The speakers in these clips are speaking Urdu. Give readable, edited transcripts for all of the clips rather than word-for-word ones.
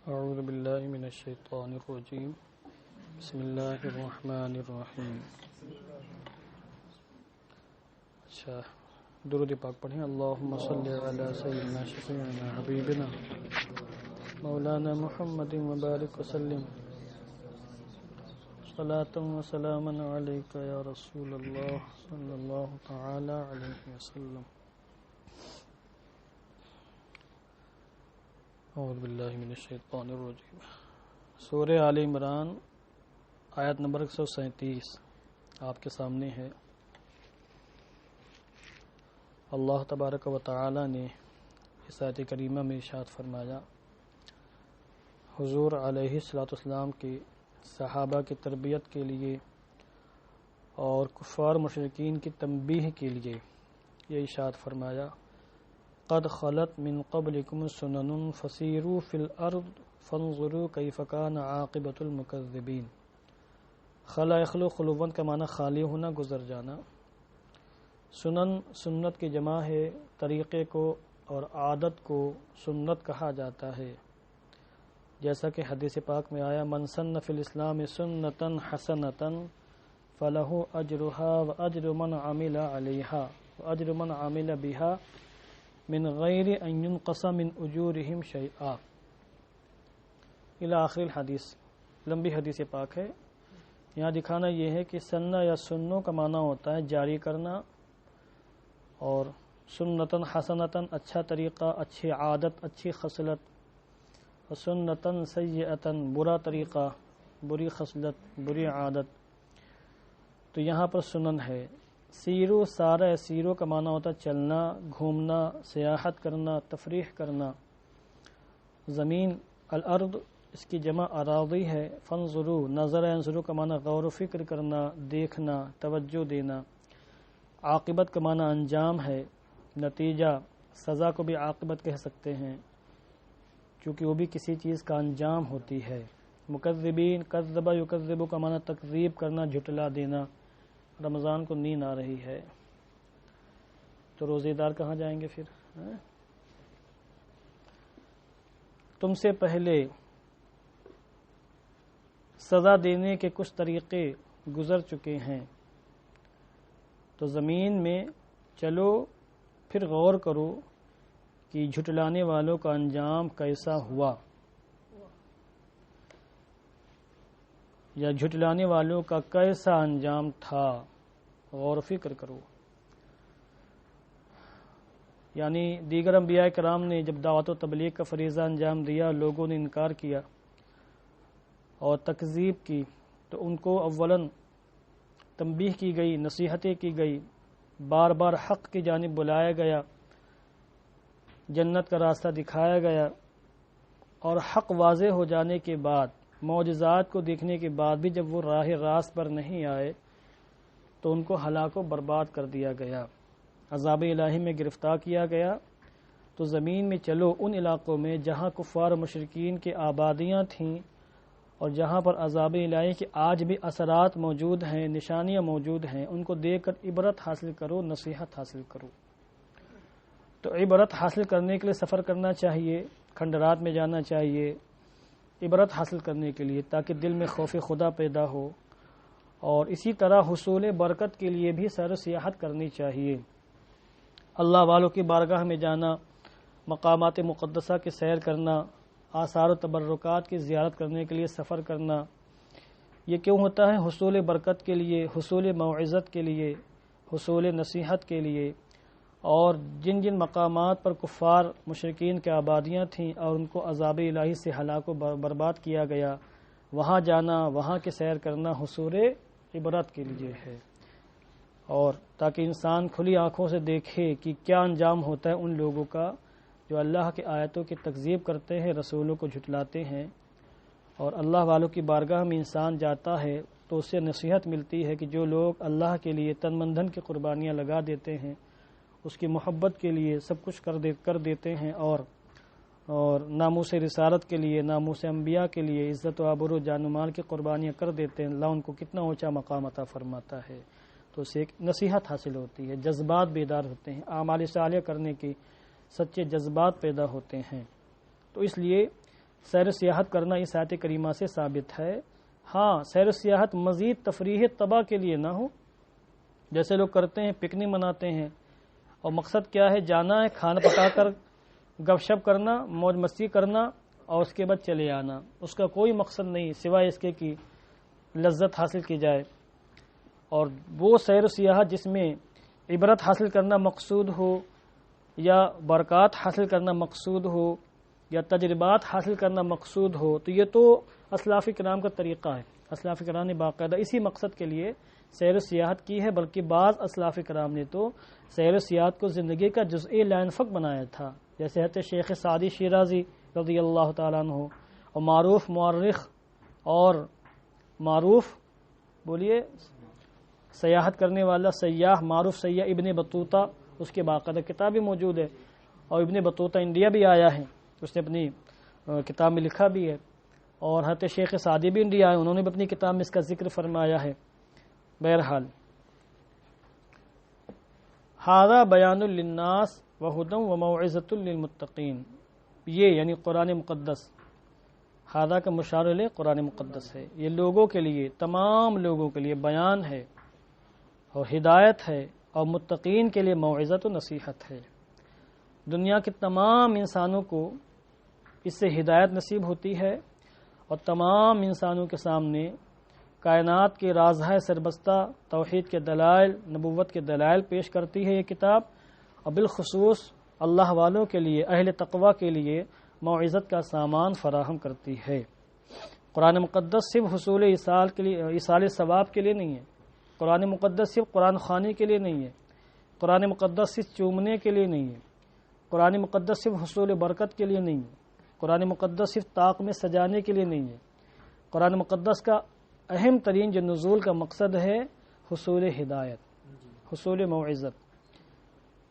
اعوذ باللہ من الشیطان الرجیم بسم اللہ الرحمن الرحیم۔ اچھا، درود پاک پڑھیں۔ اللہم صلی علی سیدنا شفیعنا حبیبنا مولانا محمد وبارک وسلم صلاۃ و سلاما علیک یا رسول اللہ صلی اللہ تعالی علیہ وسلم۔ اعوذ باللہ من الشیطان الرجیم۔ سورہ آل عمران آیت نمبر 137 آپ کے سامنے ہے۔ اللہ تبارک و تعالی نے اس آیت کریمہ میں ارشاد فرمایا، حضور علیہ الصلوۃ والسلام کے صحابہ کی تربیت کے لیے اور کفار مشرکین کی تنبیہ کے لیے یہ ارشاد فرمایا، قد خلت من قبلکم سنن فسیروا فی الارض فانظروا کیف کان عاقبۃ المکذبین۔ خلا یخلو خلوًا کا معنی خالی ہونا، گزر جانا۔ سنن سنت کی جمع ہے، طریقے کو اور عادت کو سنت کہا جاتا ہے، جیسا کہ حدیث پاک میں آیا، من سن فی الاسلام سنتا حسنتا فلہ اجرہا واجر من عمل علیہا واجر من عمل بہا من غیر ان ينقص من اجورہم شیئا الی آخر الحدیث۔ لمبی حدیث پاک ہے۔ یہاں دکھانا یہ ہے کہ سننا یا سنوں کا معنی ہوتا ہے جاری کرنا، اور سنتن حسنتن اچھا طریقہ، اچھی عادت، اچھی خصلت، اور سنتن سیئتن برا طریقہ، بری خصلت، بری عادت۔ تو یہاں پر سنن ہے۔ سیرو سارا سیرو کا معنی ہوتا ہے چلنا، گھومنا، سیاحت کرنا، تفریح کرنا۔ زمین الارض اس کی جمع اراضی ہے۔ فانظرو نظر انظرو کا معنی غور و فکر کرنا، دیکھنا، توجہ دینا۔ عاقبت کا معنی انجام ہے، نتیجہ، سزا کو بھی عاقبت کہہ سکتے ہیں، چونکہ وہ بھی کسی چیز کا انجام ہوتی ہے۔ مکذبین کذب یکذب کا معنی تکذیب کرنا، جھٹلا دینا۔ رمضان کو نیند آ رہی ہے تو روزے دار کہاں جائیں گے پھر؟ تم سے پہلے سزا دینے کے کچھ طریقے گزر چکے ہیں، تو زمین میں چلو پھر غور کرو کہ جھٹلانے والوں کا انجام کیسا ہوا، یا جھٹلانے والوں کا کیسا انجام تھا، غور و فکر کرو۔ یعنی دیگر انبیاء کرام نے جب دعوت و تبلیغ کا فریضہ انجام دیا، لوگوں نے انکار کیا اور تکذیب کی، تو ان کو اولاً تنبیہ کی گئی، نصیحتیں کی گئی، بار بار حق کی جانب بلایا گیا، جنت کا راستہ دکھایا گیا، اور حق واضح ہو جانے کے بعد، معجزات کو دیکھنے کے بعد بھی جب وہ راہ راست پر نہیں آئے تو ان کو ہلاک و برباد کر دیا گیا، عذاب الہی میں گرفتار کیا گیا۔ تو زمین میں چلو ان علاقوں میں جہاں کفار و مشرکین کی آبادیاں تھیں اور جہاں پر عذاب الہی کے آج بھی اثرات موجود ہیں، نشانیاں موجود ہیں، ان کو دیکھ کر عبرت حاصل کرو، نصیحت حاصل کرو۔ تو عبرت حاصل کرنے کے لیے سفر کرنا چاہیے، کھنڈرات میں جانا چاہیے عبرت حاصل کرنے کے لیے، تاکہ دل میں خوف خدا پیدا ہو، اور اسی طرح حصول برکت کے لیے بھی سیر و سیاحت کرنی چاہیے۔ اللہ والوں کی بارگاہ میں جانا، مقامات مقدسہ کی سیر کرنا، آثار و تبرکات کی زیارت کرنے کے لیے سفر کرنا، یہ کیوں ہوتا ہے؟ حصول برکت کے لیے، حصول موعظت کے لیے، حصول نصیحت کے لیے۔ اور جن جن مقامات پر کفار مشرکین کی آبادیاں تھیں اور ان کو عذاب الہی سے ہلاک و برباد کیا گیا، وہاں جانا، وہاں کی سیر کرنا حصول عبرت کے لیے ہے، اور تاکہ انسان کھلی آنکھوں سے دیکھے کہ کیا انجام ہوتا ہے ان لوگوں کا جو اللہ کی آیتوں کی تکذیب کرتے ہیں، رسولوں کو جھٹلاتے ہیں۔ اور اللہ والوں کی بارگاہ میں انسان جاتا ہے تو اس سے نصیحت ملتی ہے کہ جو لوگ اللہ کے لیے تن من دھن کی قربانیاں لگا دیتے ہیں، اس کی محبت کے لیے سب کچھ کر دیتے ہیں، اور ناموس رسالت کے لیے، ناموس انبیاء کے لیے عزت و آبرو جان و مال کی قربانیاں کر دیتے ہیں، اللہ ان کو کتنا اونچا مقام عطا فرماتا ہے۔ تو اسے ایک نصیحت حاصل ہوتی ہے، جذبات بیدار ہوتے ہیں، اعمال صالحہ کرنے کی سچے جذبات پیدا ہوتے ہیں۔ تو اس لیے سیر و سیاحت کرنا اس آیت کریمہ سے ثابت ہے۔ ہاں، سیر و سیاحت مزید تفریح طبع کے لیے نہ ہو، جیسے لوگ کرتے ہیں پکنک مناتے ہیں، اور مقصد کیا ہے؟ جانا ہے، کھانا پکا کر گپ شپ کرنا، موج مستی کرنا، اور اس کے بعد چلے آنا۔ اس کا کوئی مقصد نہیں سوائے اس کے کہ لذت حاصل کی جائے۔ اور وہ سیر و سیاحت جس میں عبرت حاصل کرنا مقصود ہو، یا برکات حاصل کرنا مقصود ہو، یا تجربات حاصل کرنا مقصود ہو، تو یہ تو اسلاف کرام کا طریقہ ہے۔ اسلاف کرام نے باقاعدہ اسی مقصد کے لیے سیر و سیاحت کی ہے، بلکہ بعض اسلاف کرام نے تو سیر و سیاحت کو زندگی کا جزئی لائنفق بنایا تھا، جیسے حضرت شیخ سعدی شیرازی رضی اللہ تعالیٰ عنہ، اور معروف مورخ اور معروف بولیے سیاحت کرنے والا سیاح، معروف سیاح ابن بطوطہ، اس کے باقاعدہ کتابیں موجود ہے، اور ابن بطوطہ انڈیا بھی آیا ہے، اس نے اپنی کتاب میں لکھا بھی ہے، اور حضرت شیخ سعدی بھی انڈیا آئے، انہوں نے بھی اپنی کتاب میں اس کا ذکر فرمایا ہے۔ بہرحال ھذا بیان للناس وہدی وموعظۃ للمتقین، یہ یعنی قرآن مقدس، ھذا کا مشار الیہ قرآن مقدس ہے، یہ لوگوں کے لیے، تمام لوگوں کے لیے بیان ہے اور ہدایت ہے، اور متقین کے لیے موعظت و نصیحت ہے۔ دنیا کے تمام انسانوں کو اس سے ہدایت نصیب ہوتی ہے، اور تمام انسانوں کے سامنے کائنات کے رازہائے سربستہ توحید کے دلائل، نبوت کے دلائل پیش کرتی ہے یہ کتاب، اور بالخصوص اللہ والوں کے لیے، اہل تقوی کے لیے موعظت کا سامان فراہم کرتی ہے۔ قرآن مقدس صرف حصول ایصال ثواب کے لیے نہیں ہے، قرآن مقدس صرف قرآن خوانی کے لیے نہیں ہے، قرآن مقدس صرف چومنے کے لیے نہیں ہے، قرآن مقدس صرف حصول برکت کے لیے نہیں ہے، قرآن مقدس صرف طاق میں سجانے کے لیے نہیں ہے۔ قرآن مقدس کا اہم ترین جو نزول کا مقصد ہے حصول ہدایت، حصول موعظت،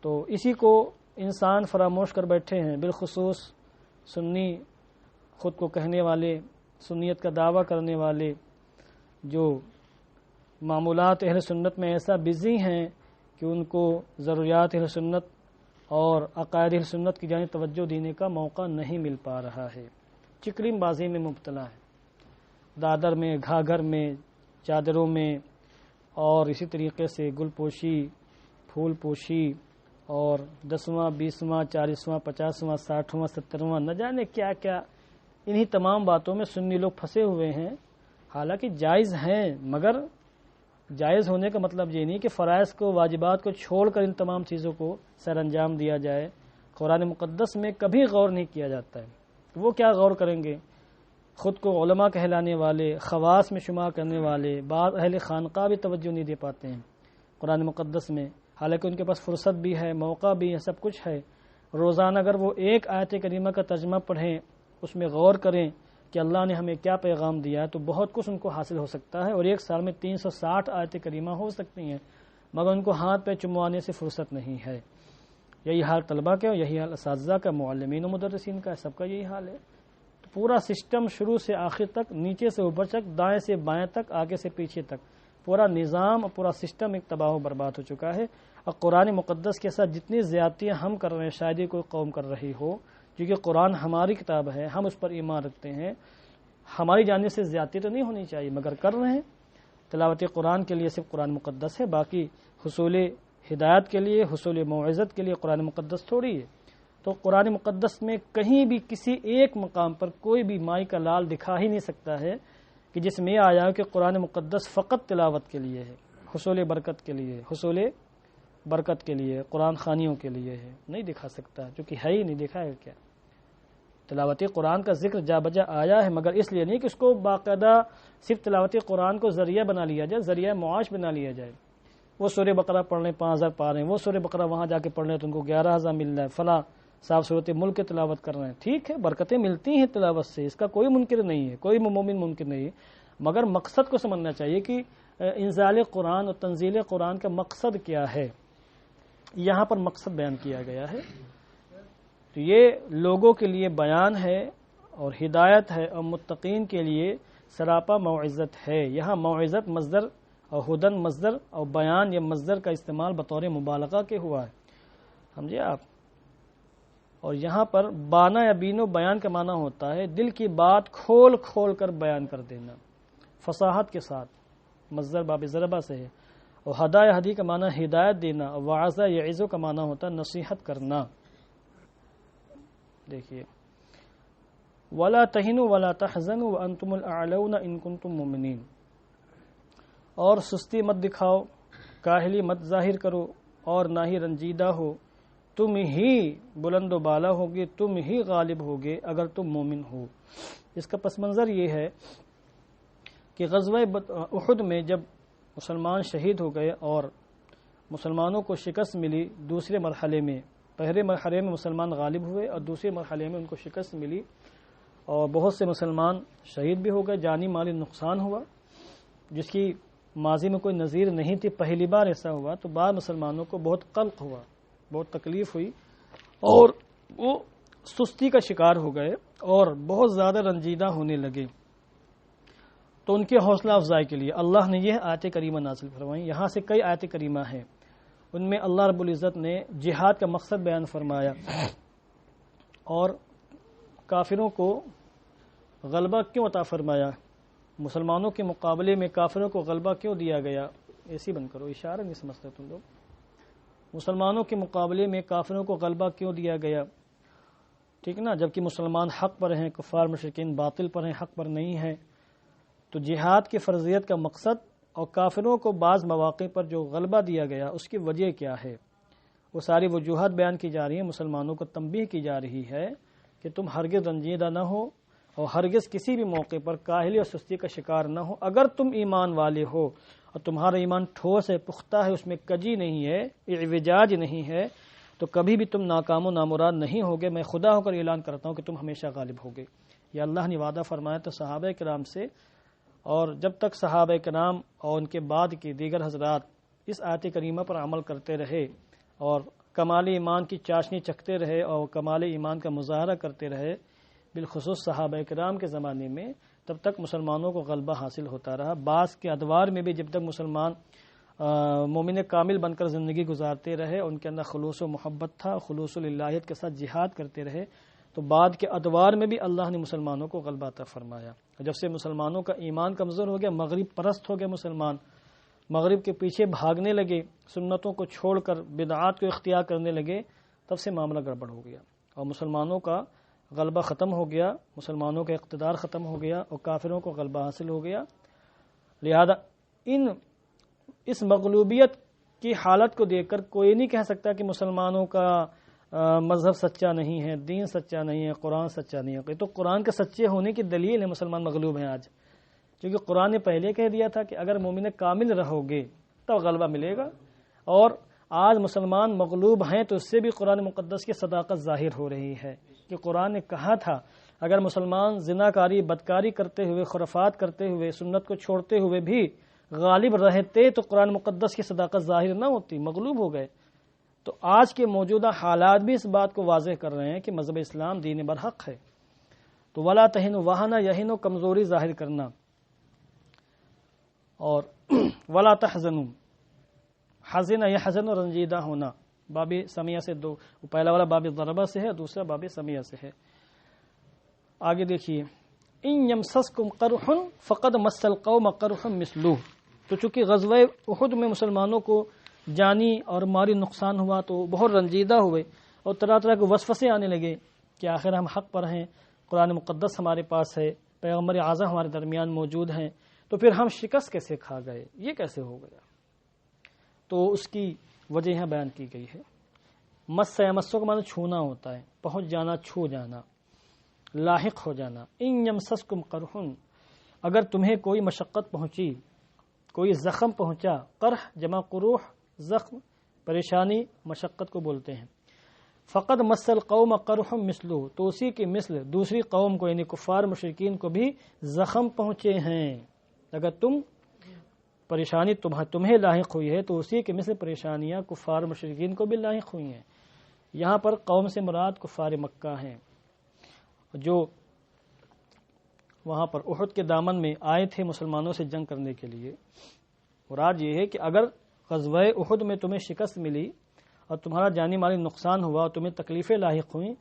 تو اسی کو انسان فراموش کر بیٹھے ہیں، بالخصوص سنی خود کو کہنے والے، سنیت کا دعویٰ کرنے والے، جو معمولات اہل سنت میں ایسا بزی ہیں کہ ان کو ضروریات اہل سنت اور عقائد اہل سنت کی جانب توجہ دینے کا موقع نہیں مل پا رہا ہے، چکریم بازی میں مبتلا ہے، دادر میں، گھاگھر میں، چادروں میں، اور اسی طریقے سے گل پوشی، پھول پوشی، اور 10واں 20واں 40واں 50واں 60واں 70واں نہ جانے کیا کیا، انہی تمام باتوں میں سنی لوگ پھنسے ہوئے ہیں۔ حالانکہ جائز ہیں، مگر جائز ہونے کا مطلب یہ نہیں کہ فرائض کو، واجبات کو چھوڑ کر ان تمام چیزوں کو سر انجام دیا جائے۔ قرآن مقدس میں کبھی غور نہیں کیا جاتا ہے، وہ کیا غور کریں گے؟ خود کو علماء کہلانے والے، خواص میں شمار کرنے والے، بعض اہل خانقاہ بھی توجہ نہیں دے پاتے ہیں قرآن مقدس میں، حالانکہ ان کے پاس فرصت بھی ہے، موقع بھی ہے، سب کچھ ہے۔ روزانہ اگر وہ ایک آیت کریمہ کا ترجمہ پڑھیں، اس میں غور کریں کہ اللہ نے ہمیں کیا پیغام دیا ہے، تو بہت کچھ ان کو حاصل ہو سکتا ہے، اور ایک سال میں 360 آیت کریمہ ہو سکتی ہیں، مگر ان کو ہاتھ پہ چموانے سے فرصت نہیں ہے۔ یہی حال طلبہ کا، یہی حال اساتذہ کا، معلمین و مدرسین کا، سب کا یہی حال ہے۔ تو پورا سسٹم شروع سے آخر تک، نیچے سے اوپر تک، دائیں سے بائیں تک، آگے سے پیچھے تک، پورا نظام اور پورا سسٹم ایک تباہ و برباد ہو چکا ہے۔ اور قرآن مقدس کے ساتھ جتنی زیادتیاں ہم کر رہے ہیں، شاید ہی کوئی قوم کر رہی ہو، کیونکہ قرآن ہماری کتاب ہے، ہم اس پر ایمان رکھتے ہیں، ہماری جانب سے زیادتی تو نہیں ہونی چاہیے، مگر کر رہے ہیں۔ تلاوت قرآن کے لیے صرف قرآن مقدس ہے، باقی حصول ہدایت کے لیے، حصول موعظت کے لیے قرآن مقدس تھوڑی ہے۔ تو قرآن مقدس میں کہیں بھی کسی ایک مقام پر کوئی بھی مائی کا لال دکھا ہی نہیں سکتا ہے کہ جس میں آیا کہ قرآن مقدس فقط تلاوت کے لیے ہے، حصول برکت کے لیے، حصول برکت کے لیے، قرآن خوانیوں کے لیے ہے، نہیں دکھا سکتا، چونکہ ہے ہی نہیں، دکھا ہے کیا؟ تلاوت قرآن کا ذکر جا بجا آیا ہے، مگر اس لیے نہیں کہ اس کو باقاعدہ صرف تلاوت قرآن کو ذریعہ بنا لیا جائے، ذریعہ معاش بنا لیا جائے۔ وہ سورہ بقرہ پڑھ لیں 5000 پا رہے ہیں، وہ سورہ بقرہ وہاں جا کے پڑھ لیں تو ان کو 11000 مل رہا ہے، فلاں صاحب صورت ملک کی تلاوت کر رہے ہیں، ٹھیک ہے، برکتیں ملتی ہیں تلاوت سے، اس کا کوئی منکر نہیں ہے، کوئی مومن منکر نہیں ہے، مگر مقصد کو سمجھنا چاہیے کہ انزال قرآن اور تنزیل قرآن کا مقصد کیا ہے۔ یہاں پر مقصد بیان کیا گیا ہے، تو یہ لوگوں کے لیے بیان ہے اور ہدایت ہے، اور متقین کے لیے سراپا موعظت ہے۔ یہاں موعظت مصدر اور ہدن مصدر اور بیان یا مصدر کا استعمال بطور مبالغہ کے ہوا ہے، سمجھے آپ؟ اور یہاں پر بانا یا بینو بیان کا معنی ہوتا ہے دل کی بات کھول کھول کر بیان کر دینا فصاحت کے ساتھ، مصدر باب ضربہ سے ہے. اور ہدا یا ہدی کا معنی ہدایت دینا، اور وعظہ یعظو کا معنی ہوتا ہے نصیحت کرنا. دیکھیے ولا تہنوا ولا تحزنوا وانتم الاعلون ان کنتم مؤمنین، اور سستی مت دکھاؤ، کاہلی مت ظاہر کرو، اور نہ ہی رنجیدہ ہو، تم ہی بلند و بالا ہوگے، تم ہی غالب ہوگے اگر تم مومن ہو. اس کا پس منظر یہ ہے کہ غزوہ احد میں جب مسلمان شہید ہو گئے اور مسلمانوں کو شکست ملی دوسرے مرحلے میں، پہلے مرحلے میں مسلمان غالب ہوئے اور دوسرے مرحلے میں ان کو شکست ملی اور بہت سے مسلمان شہید بھی ہو گئے، جانی مالی نقصان ہوا جس کی ماضی میں کوئی نظیر نہیں تھی. پہلی بار ایسا ہوا تو بعض مسلمانوں کو بہت قلق ہوا، بہت تکلیف ہوئی اور وہ سستی کا شکار ہو گئے اور بہت زیادہ رنجیدہ ہونے لگے. تو ان کی حوصلہ افزائی کے لیے اللہ نے یہ آیت کریمہ نازل فرمائی. یہاں سے کئی آیت کریمہ ہیں، ان میں اللہ رب العزت نے جہاد کا مقصد بیان فرمایا اور کافروں کو غلبہ کیوں عطا فرمایا، مسلمانوں کے مقابلے میں کافروں کو غلبہ کیوں دیا گیا. ایسی بند کرو، اشارہ نہیں سمجھتے تم لوگ. مسلمانوں کے مقابلے میں کافروں کو غلبہ کیوں دیا گیا، ٹھیک نا، جبکہ مسلمان حق پر ہیں، کفار مشرکین باطل پر ہیں، حق پر نہیں ہیں. تو جہاد کی فرضیت کا مقصد اور کافروں کو بعض مواقع پر جو غلبہ دیا گیا اس کی وجہ کیا ہے، وہ ساری وجوہات بیان کی جا رہی ہیں. مسلمانوں کو تنبیہ کی جا رہی ہے کہ تم ہرگز رنجیدہ نہ ہو اور ہرگز کسی بھی موقع پر کاہلی اور سستی کا شکار نہ ہو. اگر تم ایمان والے ہو اور تمہارا ایمان ٹھوس ہے، پختہ ہے، اس میں کجی نہیں ہے، اعوجاج نہیں ہے، تو کبھی بھی تم ناکام و نامراد نہیں ہوگے. میں خدا ہو کر اعلان کرتا ہوں کہ تم ہمیشہ غالب ہوگے. یہ اللہ نے وعدہ فرمایا تو صحابہ کرام سے، اور جب تک صحابہ کرام اور ان کے بعد کے دیگر حضرات اس آیت کریمہ پر عمل کرتے رہے اور کمال ایمان کی چاشنی چکھتے رہے اور کمال ایمان کا مظاہرہ کرتے رہے، بالخصوص صحابہ کرام کے زمانے میں، تب تک مسلمانوں کو غلبہ حاصل ہوتا رہا. بعض کے ادوار میں بھی جب تک مسلمان مومن کامل بن کر زندگی گزارتے رہے، ان کے اندر خلوص و محبت تھا، خلوص الہیت کے ساتھ جہاد کرتے رہے، تو بعد کے ادوار میں بھی اللہ نے مسلمانوں کو غلبہ عطا فرمایا. جب سے مسلمانوں کا ایمان کمزور ہو گیا، مغرب پرست ہو گئے مسلمان، مغرب کے پیچھے بھاگنے لگے، سنتوں کو چھوڑ کر بدعات کو اختیار کرنے لگے، تب سے معاملہ گڑبڑ ہو گیا اور مسلمانوں کا غلبہ ختم ہو گیا، مسلمانوں کا اقتدار ختم ہو گیا اور کافروں کو غلبہ حاصل ہو گیا. لہذا اس مغلوبیت کی حالت کو دیکھ کر کوئی نہیں کہہ سکتا کہ مسلمانوں کا مذہب سچا نہیں ہے، دین سچا نہیں ہے، قرآن سچا نہیں ہے. تو قرآن کے سچے ہونے کی دلیل ہے مسلمان مغلوب ہیں آج، کیونکہ قرآن نے پہلے کہہ دیا تھا کہ اگر مومن کامل رہو گے تب غلبہ ملے گا، اور آج مسلمان مغلوب ہیں تو اس سے بھی قرآن مقدس کی صداقت ظاہر ہو رہی ہے کہ قرآن نے کہا تھا اگر مسلمان زناکاری بدکاری کرتے ہوئے، خرافات کرتے ہوئے، سنت کو چھوڑتے ہوئے بھی غالب رہتے تو قرآن مقدس کی صداقت ظاہر نہ ہوتی، مغلوب ہو گئے. تو آج کے موجودہ حالات بھی اس بات کو واضح کر رہے ہیں کہ مذہب اسلام دین برحق ہے. تو ولا تہنوا، وہنا یہنوا کمزوری ظاہر کرنا، اور ولا تحزنوا، حزن یحزن رنجیدہ ہونا. باب سمیہ سے دو، پہلا والا باب ضربہ سے ہے، دوسرا باب سمیہ سے ہے. آگے دیکھیے ان یمسسکم قرح فقد مس القوم قرح مثلہ. تو چونکہ غزوہ احد میں مسلمانوں کو جانی اور مالی نقصان ہوا تو بہت رنجیدہ ہوئے اور طرح طرح کے وسوسے آنے لگے کہ آخر ہم حق پر ہیں، قرآن مقدس ہمارے پاس ہے، پیغمبر اعظم ہمارے درمیان موجود ہیں، تو پھر ہم شکست کیسے کھا گئے، یہ کیسے ہو گیا. تو اس کی وجہ یہاں بیان کی گئی ہے. مس یا مسوں کا معنی چھونا ہوتا ہے، پہنچ جانا، چھو جانا، لاحق ہو جانا. ان یمسسکم قرح، اگر تمہیں کوئی مشقت پہنچی، کوئی زخم پہنچا. قرح جمع قروح، زخم پریشانی مشقت کو بولتے ہیں. فقد مس القوم قرح مثلہ، تو اسی کی مثل دوسری قوم کو یعنی کفار مشرکین کو بھی زخم پہنچے ہیں. اگر پریشانی تمہیں لاحق ہوئی ہے تو اسی کے مثل پریشانیاں کفار مشرکین کو بھی لاحق ہوئی ہیں. یہاں پر قوم سے مراد کفار مکہ ہیں جو وہاں پر احد کے دامن میں آئے تھے مسلمانوں سے جنگ کرنے کے لیے. مراد یہ ہے کہ اگر غزوہ احد میں تمہیں شکست ملی اور تمہارا جانی مالی نقصان ہوا اور تمہیں تکلیفیں لاحق ہوئیں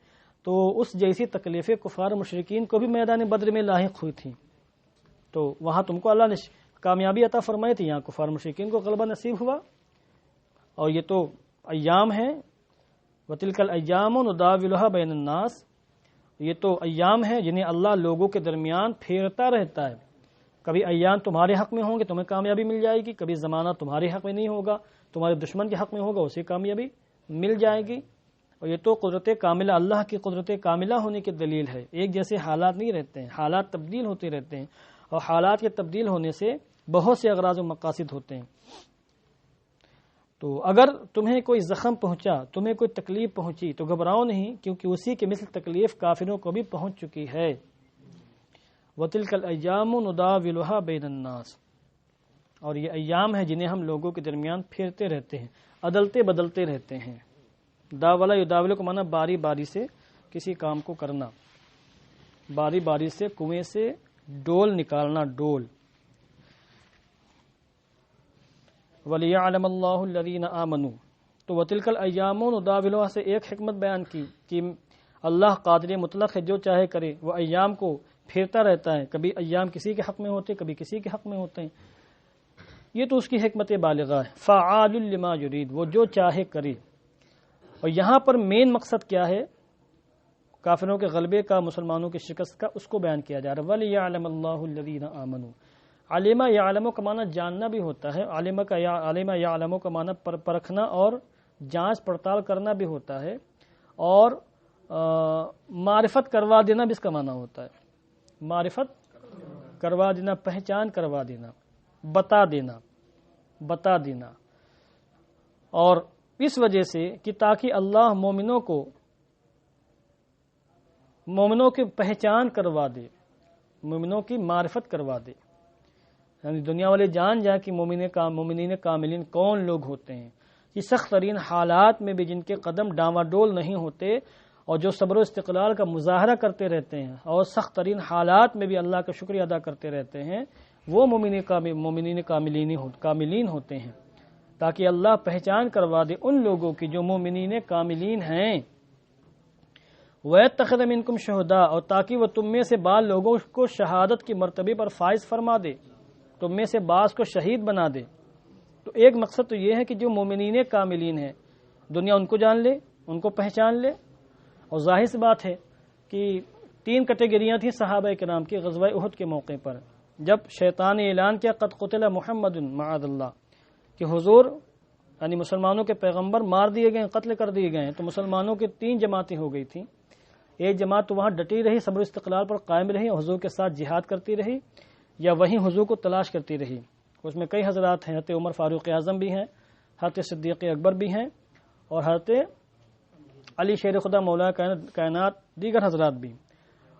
تو اس جیسی تکلیفیں کفار مشرکین کو بھی میدان بدر میں لاحق ہوئی تھیں، تو وہاں تم کو اللہ نے کامیابی عطا فرمائی تھی، یہاں کفار مشرکین کو غلبہ نصیب ہوا۔ اور یہ تو ایام ہیں، وَتِلْكَ الْأَيَّامُ نُدَاوِلُهَا بَيْنَ النَّاسِ، یہ تو ایام ہیں جنہیں اللہ لوگوں کے درمیان پھیرتا رہتا ہے، کبھی ایام تمہارے حق میں ہوں گے تمہیں کامیابی مل جائے گی، کبھی زمانہ تمہارے حق میں نہیں ہوگا، تمہارے دشمن کے حق میں ہوگا اسے کامیابی مل جائے گی۔ اور یہ تو قدرت کاملہ، اللہ کی قدرت کاملہ ہونے کی دلیل ہے، ایک جیسے حالات نہیں رہتے ہیں، حالات تبدیل ہوتے رہتے ہیں، اور حالات کے تبدیل ہونے سے بہت سے اغراض و مقاصد ہوتے ہیں۔ تو اگر تمہیں کوئی زخم پہنچا، تمہیں کوئی تکلیف پہنچی تو گھبراؤ نہیں، کیونکہ اسی کے مثل تکلیف کافروں کو بھی پہنچ چکی ہے۔ وَتِلْكَ الْأَيَّامُ نُدَاوِلُهَا بَيْنَ النَّاسِ، اور یہ ایام ہیں جنہیں ہم لوگوں کے درمیان پھیرتے رہتے ہیں، عدلتے بدلتے رہتے ہیں۔ داولا یداولو کو مانا باری باری سے کسی کام کو کرنا، باری باری سے کنویں سے ڈول نکالنا، ڈول۔ وَلِيَعْلَمَ اللَّهُ الَّذِينَ آمَنُوا، تو وَتِلْكَ الْأَيَّامُ نُدَاوِلُهَا سے ایک حکمت بیان کی کہ اللہ قادر مطلق ہے، جو چاہے کرے، وہ ایام کو پھیرتا رہتا ہے، کبھی ایام کسی کے حق میں ہوتے کبھی کسی کے حق میں ہوتے ہیں، یہ تو اس کی حکمت بالغہ ہے۔ فعال لما یرید، وہ جو چاہے کرے۔ اور یہاں پر مین مقصد کیا ہے؟ کافروں کے غلبے کا، مسلمانوں کی شکست کا، اس کو بیان کیا جا رہا ہے۔ وَلِيَعْلَمَ اللَّهُ الَّذِينَ آمَنُوا، علم یعلم کا معنی جاننا بھی ہوتا ہے، علم یعلم کا معنی پرکھنا اور جانچ پڑتال کرنا بھی ہوتا ہے، اور معرفت کروا دینا بھی اس کا معنی ہوتا ہے، معرفت کروا دینا، پہچان کروا دینا، بتا دینا۔ اور اس وجہ سے کہ تاکہ اللہ مومنوں کی پہچان کروا دے، مومنوں کی معرفت کروا دے، یعنی دنیا والے جان جائیں کہ مومنین کاملین کون لوگ ہوتے ہیں، یہ سخت ترین حالات میں بھی جن کے قدم ڈاواڈول نہیں ہوتے اور جو صبر و استقلال کا مظاہرہ کرتے رہتے ہیں اور سخت ترین حالات میں بھی اللہ کا شکریہ ادا کرتے رہتے ہیں، وہ مومنین کاملین ہوتے ہیں، تاکہ اللہ پہچان کروا دے ان لوگوں کی جو مومنین کاملین ہیں۔ وَيَتَّخِذَ مِنْكُمْ شُهَدَاءَ، اور تاکہ وہ تم میں سے بعض لوگوں کو شہادت کی مرتبے پر فائز فرما دے، تم میں سے بعض کو شہید بنا دے۔ تو ایک مقصد تو یہ ہے کہ جو مومنین کاملین ہیں دنیا ان کو جان لے، ان کو پہچان لے۔ اور ظاہر سی بات ہے کہ 3 کیٹیگریاں تھیں صحابہ کرام کی غزوہ احد کے موقع پر، جب شیطان نے اعلان کیا قد قتل محمد معاذ اللہ، کہ حضور یعنی مسلمانوں کے پیغمبر مار دیے گئے، قتل کر دیے گئے ہیں، تو مسلمانوں کی 3 جماعتیں ہو گئی تھیں۔ ایک جماعت تو وہاں ڈٹی رہی، صبر و استقلال پر قائم رہی، حضور کے ساتھ جہاد کرتی رہی، یا وہیں حضور کو تلاش کرتی رہی۔ اس میں کئی حضرات ہیں، حضرت عمر فاروق اعظم بھی ہیں، حضرت صدیق اکبر بھی ہیں، اور حضرت علی شیر خدا مولا کائنات دیگر حضرات بھی۔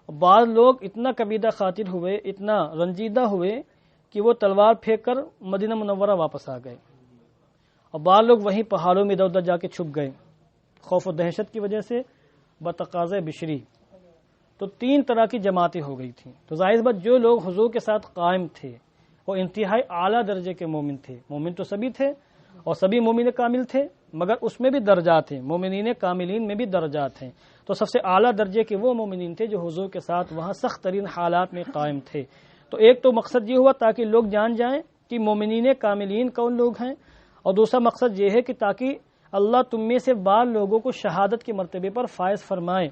بعض لوگ اتنا کبیدہ خاطر ہوئے، اتنا رنجیدہ ہوئے کہ وہ تلوار پھینک کر مدینہ منورہ واپس آ گئے، اور بعض لوگ وہیں پہاڑوں میں ادھر ادھر جا کے چھپ گئے خوف و دہشت کی وجہ سے بتقاضۂ بشری۔ تو 3 طرح کی جماعتیں ہو گئی تھیں۔ تو ظاہر بات جو لوگ حضور کے ساتھ قائم تھے وہ انتہائی اعلیٰ درجے کے مومن تھے، مومن تو سبھی تھے اور سبھی مومن کامل تھے، مگر اس میں بھی درجات ہیں، مومنین کاملین میں بھی درجات ہیں۔ تو سب سے اعلیٰ درجے کے وہ مومنین تھے جو حضور کے ساتھ وہاں سخت ترین حالات میں قائم تھے۔ تو ایک تو مقصد یہ ہوا تاکہ لوگ جان جائیں کہ مومنین کاملین کون لوگ ہیں، اور دوسرا مقصد یہ ہے کہ تاکہ اللہ تم میں سے بعض لوگوں کو شہادت کے مرتبے پر فائز فرمائے،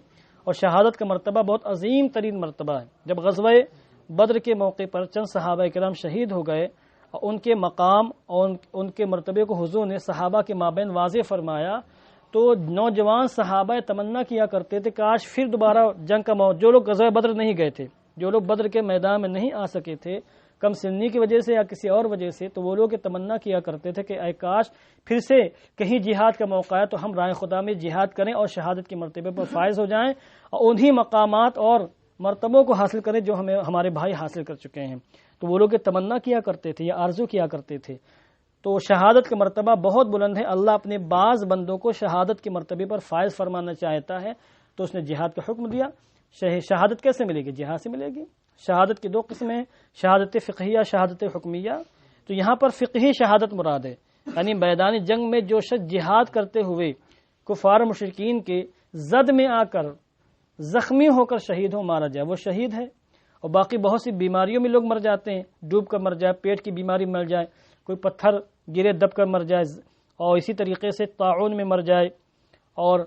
اور شہادت کا مرتبہ بہت عظیم ترین مرتبہ ہے۔ جب غزوہ بدر کے موقع پر چند صحابہ کرام شہید ہو گئے اور ان کے مقام اور ان کے مرتبے کو حضور نے صحابہ کے مابین واضح فرمایا، تو نوجوان صحابہ تمنا کیا کرتے تھے کاش پھر دوبارہ جنگ کا موقع، جو لوگ غزوہ بدر نہیں گئے تھے، جو لوگ بدر کے میدان میں نہیں آ سکے تھے کم سنی کی وجہ سے یا کسی اور وجہ سے، تو وہ لوگ یہ تمنا کیا کرتے تھے کہ اے کاش پھر سے کہیں جہاد کا موقع ہے تو ہم راہ خدا میں جہاد کریں اور شہادت کے مرتبے پر فائز ہو جائیں اور انہی مقامات اور مرتبوں کو حاصل کریں جو ہمارے بھائی حاصل کر چکے ہیں۔ تو وہ لوگ یہ تمنا کیا کرتے تھے یا آرزو کیا کرتے تھے۔ تو شہادت کا مرتبہ بہت بلند ہے، اللہ اپنے بعض بندوں کو شہادت کے مرتبے پر فائز فرمانا چاہتا ہے تو اس نے جہاد کا حکم دیا۔ شہادت کیسے ملے گی؟ جہاد سے ملے گی۔ شہادت کی 2 قسمیں ہیں، شہادت فقہیہ، شہادت حکمیہ۔ تو یہاں پر فقہی شہادت مراد ہے، یعنی میدان جنگ میں جو شخص جہاد کرتے ہوئے کفار مشرکین کے زد میں آ کر زخمی ہو کر شہید ہو، مارا جائے، وہ شہید ہے۔ اور باقی بہت سی بیماریوں میں لوگ مر جاتے ہیں، ڈوب کر مر جائے، پیٹ کی بیماری مر جائے، کوئی پتھر گرے دب کر مر جائے، اور اسی طریقے سے طاعون میں مر جائے، اور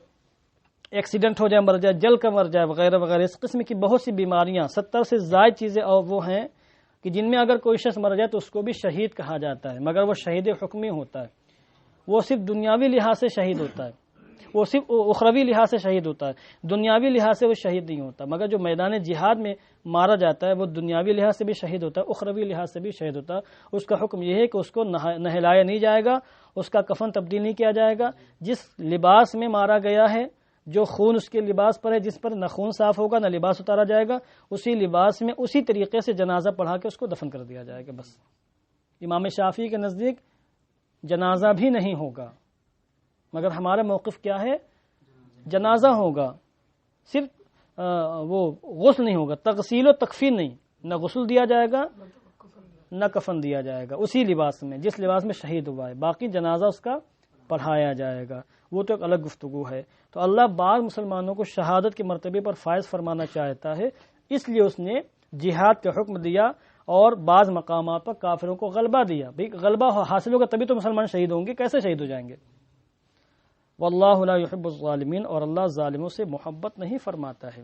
ایکسیڈنٹ ہو جائے مر جائے، جل کر مر جائے، وغیرہ وغیرہ۔ اس قسم کی بہت سی بیماریاں، 70 سے زائد چیزیں اور وہ ہیں کہ جن میں اگر کوئی شخص مر جائے تو اس کو بھی شہید کہا جاتا ہے، مگر وہ شہید حکمی ہوتا ہے، وہ صرف دنیاوی لحاظ سے شہید ہوتا ہے، وہ صرف اخروی لحاظ سے شہید ہوتا ہے، دنیاوی لحاظ سے وہ شہید نہیں ہوتا۔ مگر جو میدان جہاد میں مارا جاتا ہے وہ دنیاوی لحاظ سے بھی شہید ہوتا ہے، اخروی لحاظ سے بھی شہید ہوتا ہے۔ اس کا حکم یہ ہے کہ اس کو نہلایا نہیں جائے گا، اس کا کفن تبدیل نہیں کیا جائے گا، جس لباس میں مارا گیا ہے، جو خون اس کے لباس پر ہے، جس پر نہ خون صاف ہوگا نہ لباس اتارا جائے گا، اسی لباس میں اسی طریقے سے جنازہ پڑھا کے اس کو دفن کر دیا جائے گا۔ بس امام شافعی کے نزدیک جنازہ بھی نہیں ہوگا، مگر ہمارا موقف کیا ہے؟ جنازہ ہوگا، صرف وہ غسل نہیں ہوگا، تغسیل و تکفین نہیں، نہ غسل دیا جائے گا نہ کفن دیا جائے گا، اسی لباس میں جس لباس میں شہید ہوا ہے، باقی جنازہ اس کا پڑھایا جائے گا، وہ تو ایک الگ گفتگو ہے۔ تو اللہ بعض مسلمانوں کو شہادت کے مرتبے پر فائز فرمانا چاہتا ہے، اس لیے اس نے جہاد کا حکم دیا اور بعض مقامات پر کافروں کو غلبہ دیا۔ بھئی غلبہ حاصل ہوگا تبھی تو مسلمان شہید ہوں گے، کیسے شہید ہو جائیں گے؟ واللہ لا يحب الظالمین، اور اللہ ظالموں سے محبت نہیں فرماتا ہے۔